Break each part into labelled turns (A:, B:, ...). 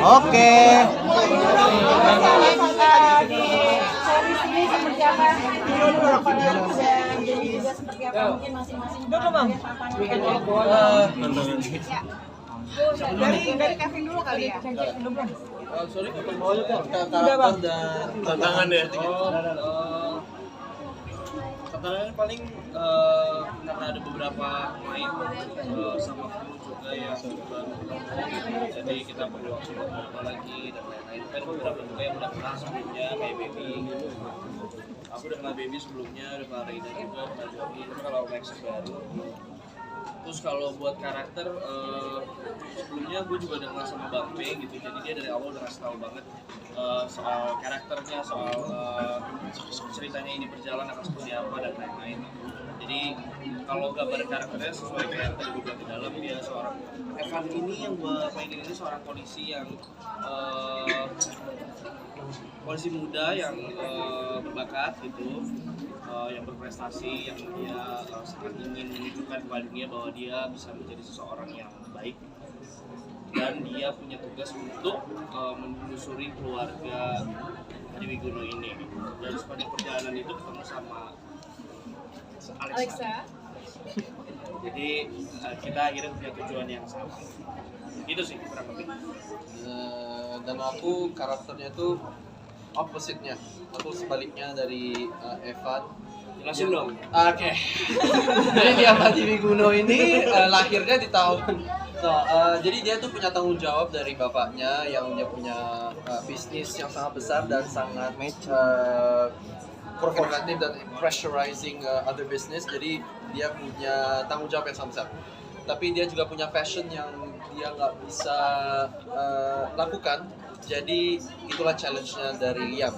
A: Oke.
B: Di series ini seperti apa? Dan jadi juga seperti apa mungkin masing-masing tantangan. Dari Kevin dulu kali ya.
C: Karakter dan tantangan ya. Tantangannya paling karena ada beberapa pemain sama kru juga yang baru, jadi kita perlu waktu beberapa lagi dan lain-lain. Kan beberapa juga yang udah pernah sebelumnya kayak Baby. Aku udah kenal Baby sebelumnya, udah kenal Reina juga, kenal Joey. Tapi kalau Max baru. Terus kalau buat karakter, sebelumnya gue juga udah kenal sama Bang P gitu, jadi dia dari awal udah ngasih tahu banget soal karakternya, soal ceritanya ini berjalan akan seperti apa dan lain-lain. Jadi kalau gambar karakternya sesuai kayak yang tadi gue bilang di dalam, dia seorang Evan ini yang gue mainin ini seorang polisi yang polisi muda yang berbakat gitu, yang berprestasi, yang dia sangat ingin menunjukkan kepada dunia bahwa dia bisa menjadi seseorang yang baik, dan dia punya tugas untuk menelusuri keluarga Hadi Wiguno ini. Dan sepanjang perjalanan itu ketemu sama Alexa. Jadi kita akhirnya punya tujuan yang sama. Itu sih kurang lebih.
D: Dan aku karakternya tuh opposite-nya. Aku sebaliknya dari Evan.
C: Jelasin dong.
D: Oke. Jadi dia Hadi Wiguno ini lahirnya di tahun. Jadi dia tuh punya tanggung jawab dari bapaknya yang dia punya bisnis yang sangat besar dan sangat provokatif dan pressurizing other business. Jadi dia punya tanggung jawab yang sangat besar. Tapi dia juga punya passion yang dia nggak bisa lakukan. Jadi itulah challenge-nya dari Liam.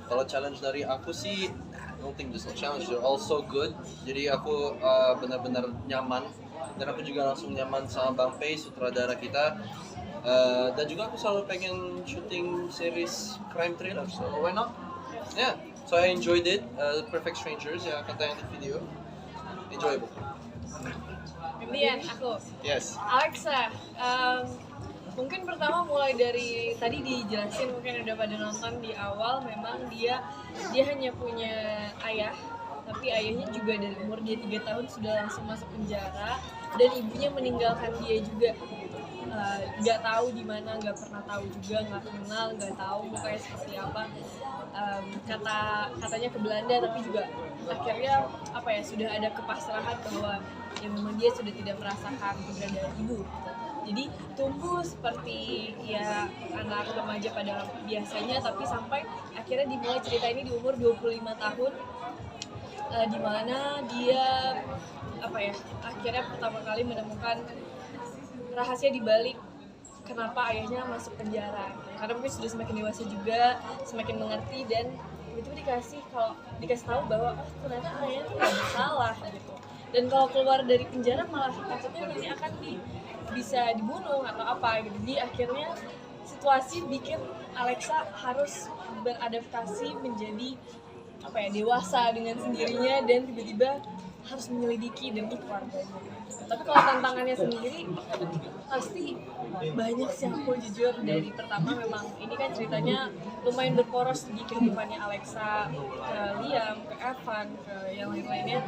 D: Kalau challenge dari aku sih, I don't think there's no challenge. They're all so good. Jadi aku benar-benar nyaman. Dan aku juga langsung nyaman sama Bang Pei, sutradara kita. Dan juga aku selalu pengen syuting series crime thriller, so why not? Yeah, so I enjoyed it. Perfect Strangers, ya kata yang di video. Enjoyable.
E: Kemudian aku.
D: Yes.
E: Alexa, mungkin pertama mulai dari tadi dijelasin, mungkin udah pada nonton di awal, memang dia hanya punya ayah, tapi ayahnya juga dari umur dia 3 tahun sudah langsung masuk penjara, dan ibunya meninggalkan dia juga. Nggak tahu di mana, nggak pernah tahu juga, nggak kenal, nggak tahu mukanya seperti apa. Katanya ke Belanda, tapi juga akhirnya apa ya, sudah ada kepasrahan bahwa ya memang dia sudah tidak merasakan keberadaan ibu. Jadi tumbuh seperti ya anak remaja pada biasanya, tapi sampai akhirnya dimulai cerita ini di umur 25 tahun, di mana dia apa ya, akhirnya pertama kali menemukan rahasia di balik kenapa ayahnya masuk penjara. Karena mungkin sudah semakin dewasa juga, semakin mengerti, dan itu dikasih tahu bahwa ternyata ayahnya tuh nggak bersalah gitu. Dan kalau keluar dari penjara malah takutnya nanti akan bisa dibunuh atau apa gitu. Jadi akhirnya situasi bikin Alexa harus beradaptasi menjadi apa ya, dewasa dengan sendirinya, dan tiba-tiba harus menyelidiki demi keluarganya. Tapi kalau tantangannya sendiri pasti banyak sih, aku jujur. Dari pertama memang ini kan ceritanya lumayan berporos di kehidupannya Alexa, ke Liam, ke Evan, ke yang lain-lainnya.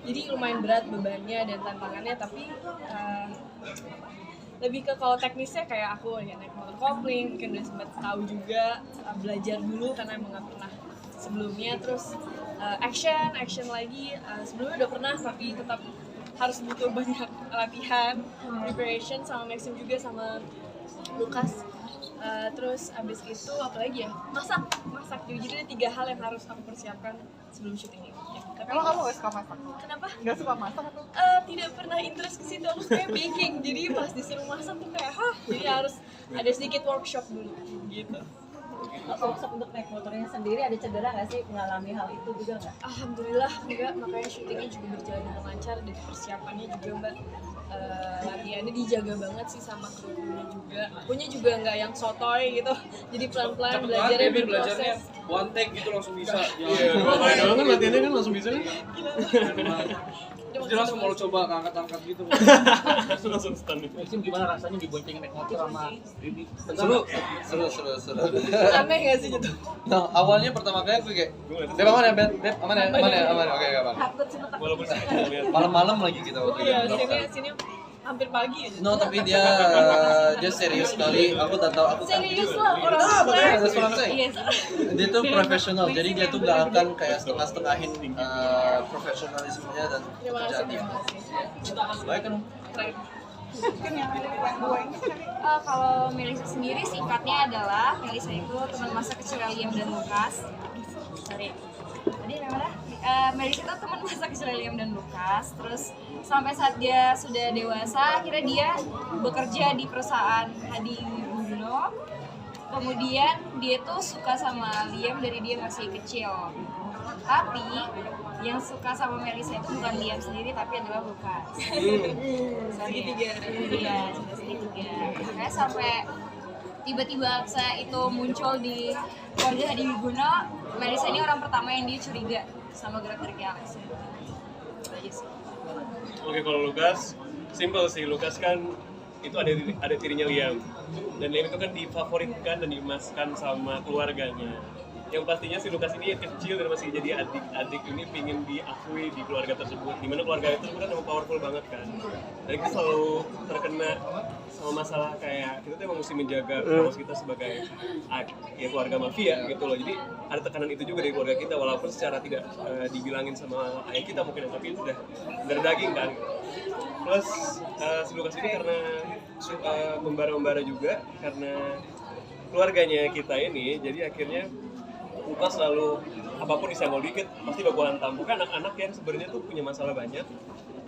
E: Jadi lumayan berat bebannya dan tantangannya, tapi lebih ke kalau teknisnya kayak aku ya naik motor kopling, mungkin udah sempat tahu juga, belajar dulu karena emang nggak pernah sebelumnya. Terus action lagi, sebelumnya udah pernah tapi tetap harus butuh banyak latihan, preparation sama Maxim juga sama Lukas. Terus abis itu apalagi ya, masak jadi ada 3 hal yang harus aku persiapkan sebelum syuting ini. Tapi
B: Emang kamu gak suka masak?
E: kenapa?
B: Gak suka masak atau?
E: Tidak pernah interest ke situ, aku kayak baking. Jadi pas disuruh masak tuh kayak jadi harus ada sedikit workshop dulu gitu.
B: Konsep untuk naik motornya sendiri ada cedera nggak sih, mengalami hal itu juga nggak?
E: Alhamdulillah enggak, makanya syutingnya juga berjalan dengan lancar, dan persiapannya juga Mbak, latihannya dijaga banget sih sama kru-krunya juga. Akunya juga nggak yang sotoy gitu, jadi pelan-pelan
C: Cepet
E: belajarnya
C: banget, belajarnya
E: berproses.
C: one take gitu langsung bisa.
A: Iya, kan latihannya kan langsung bisa kan?
E: Udah
C: Dia langsung mau coba angkat-angkat gitu.
A: Langsung stand.
F: Maxim gimana rasanya diboncengin naik motor sama Bibi?
D: Seru.
E: Aneh gak sih gitu?
D: Nah, awalnya pertama kali aku kayak, Beb aman ya, Beb? Beb aman ya? Aman. Oke, aman.
B: Takut sih takut.
A: Walaupun saya lihat
D: Malam-malam lagi kita waktu
E: Iya,
D: itu.
E: sini hampir pagi aja.
D: No, tapi dia serius sekali. Aku tak tahu, aku kan.
E: Serius lah orang
D: That's what I'm saying.
E: Iya sih.
D: Dia tuh profesional, jadi dia tuh gak akan kayak setengah-setengahin profesionalismenya dan
E: Terima kasih,
D: pekerjaannya.
E: terima kasih.
D: Baik kan?
E: Keren.
B: Mungkin yang dua ini kali.
G: Kalau Melisa sendiri singkatnya adalah Melisa itu teman masa kecil Liam dan Lukas. Sorry. Tadi namanya Melisa itu teman masa kecil Liam dan Lukas. Terus sampai saat dia sudah dewasa, akhirnya dia bekerja di perusahaan Hadi Wibowo. Kemudian dia tuh suka sama Liam dari dia masih kecil. Tapi yang suka sama Melisa itu bukan Liam sendiri, tapi adalah Lukas.
E: Segitiga.
G: Iya, sudah segitiga. Makanya sampai tiba-tiba Aksa itu muncul di keluarga Hadi Wibowo, Melisa ini orang pertama yang dia curiga sama gerak-geriknya Aksa. Itu aja sih.
A: Oke, kalau Lukas, simple sih. Lukas kan itu ada tirinya Liam. Dan Liam itu kan difavoritkan dan diemaskan sama keluarganya. Yang pastinya si Lukas ini kecil dan masih jadi adik ini pingin diakui di keluarga tersebut. Dimana keluarga itu kan emang powerful banget kan. Dan kita selalu terkena sama masalah kayak kita tuh emang mesti menjaga keluarga kita sebagai ya keluarga mafia gitu loh. Jadi ada tekanan itu juga dari keluarga kita walaupun secara tidak dibilangin sama ayah kita mungkin, tapi itu udah dari daging kan. Plus si Lukas ini karena membara-membara juga karena keluarganya kita ini, jadi akhirnya Lukas selalu apapun disenggol dikit pasti baku hantam. Bukan anak-anak yang sebenarnya tuh punya masalah banyak,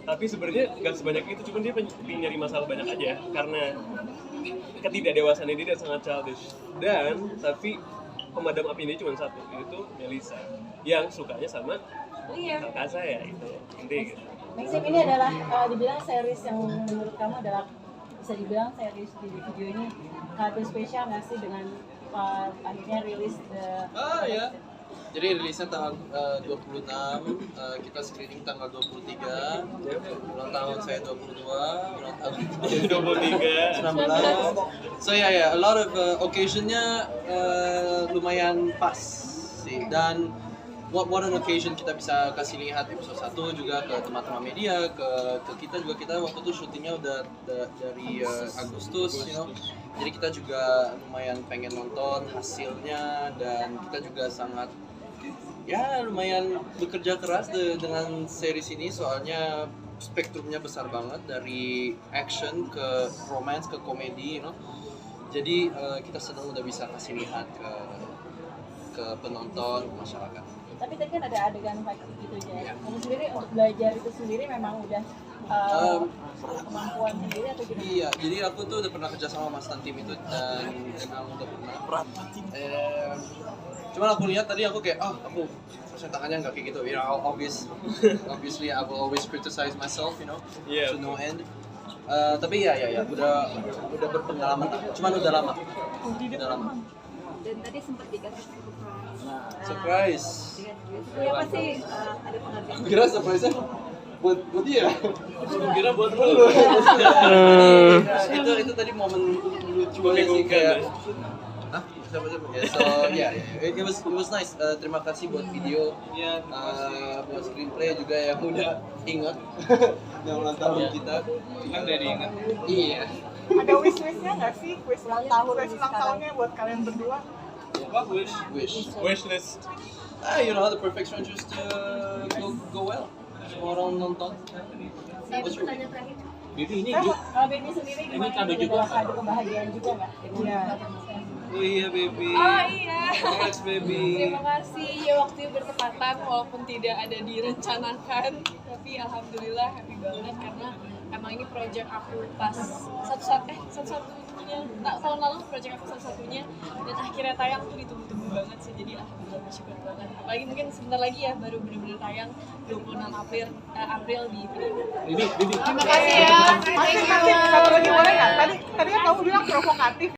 A: tapi sebenarnya nggak sebanyak itu, cuma dia pengen nyari masalah banyak aja karena ketidakdewasaan dia sangat childish. Dan tapi pemadam apinya cuma satu, itu Melisa yang sukanya sama kakak saya itu inti gitu.
B: Maxim ini adalah dibilang series yang menurut kamu adalah bisa dibilang series di video ini hampir spesial nggak sih dengan akhirnya rilis
D: Ya. Jadi rilisnya tanggal 26, kita screening tanggal 23, ulang tahun saya 22, ulang tahun
A: 23
D: 19. So yeah, a lot of occasionnya lumayan pas sih. Dan what an occasion kita bisa kasih lihat episode 1 juga ke teman-teman media, ke kita juga. Kita waktu itu syutingnya udah dari Agustus, you know. Jadi kita juga lumayan pengen nonton hasilnya dan kita juga sangat lumayan bekerja keras dengan series ini soalnya spektrumnya besar banget dari action ke romance ke komedi, you know. Jadi kita senang udah bisa kasih lihat ke penonton, ke masyarakat.
B: Tapi tadi kan ada adegan fight gitu aja. Kamu sendiri untuk belajar itu sendiri memang udah kemampuan sendiri atau gimana?
D: Iya, jadi aku tuh udah pernah kerja sama Mas Tantim itu dan emang udah pernah. Cuman aku lihat tadi aku kayak, aku persen tangannya nggak kayak gitu. You know, obviously I will always criticize myself, you know,
A: Yeah.
D: to no end. Tapi ya, udah berpengalaman lah. Cuman udah lama.
G: Dan tadi sempat dikasih
D: Surprise.
B: Iya pasti ada penghargaan.
D: Kira surprise-nya buat dia.
A: kira buat lu.
D: Itu tadi momen lucu aja sih kayak. Siapa? Ya, so it was nice. Terima kasih buat video, buat screenplay juga yang udah ingat yang ulang tahun kita.
C: Kan udah diingat.
D: Iya.
B: Ada wishlistnya nggak sih? Wish ulang tahunnya buat kalian berdua?
C: Apa wish?
A: Wishlist.
D: You know, The Perfect Strangers to go well. Semua orang nonton. What's your
F: Bibi ini
B: Kalau Baby sendiri
F: Ini
B: gimana?
F: kado
B: Ini
F: juga.
B: adalah kado kebahagiaan juga nggak? Iya.
C: Oh iya baby.
E: Oh iya.
C: Congrats baby.
E: Terima kasih ya waktunya bertepatan walaupun tidak ada direncanakan, tapi alhamdulillah happy banget karena emang ini project aku pas satu-satunya tahun lalu project aku satu-satunya dan akhirnya tayang tuh ditunggu-tunggu banget sih, jadi alhamdulillah bersyukur banget. Apalagi mungkin sebentar lagi ya baru benar-benar tayang 26 April di Video.
F: Bibi.
E: Terima kasih ya.
B: Masih satu lagi boleh nggak? Tadi kan kamu bilang provokatif.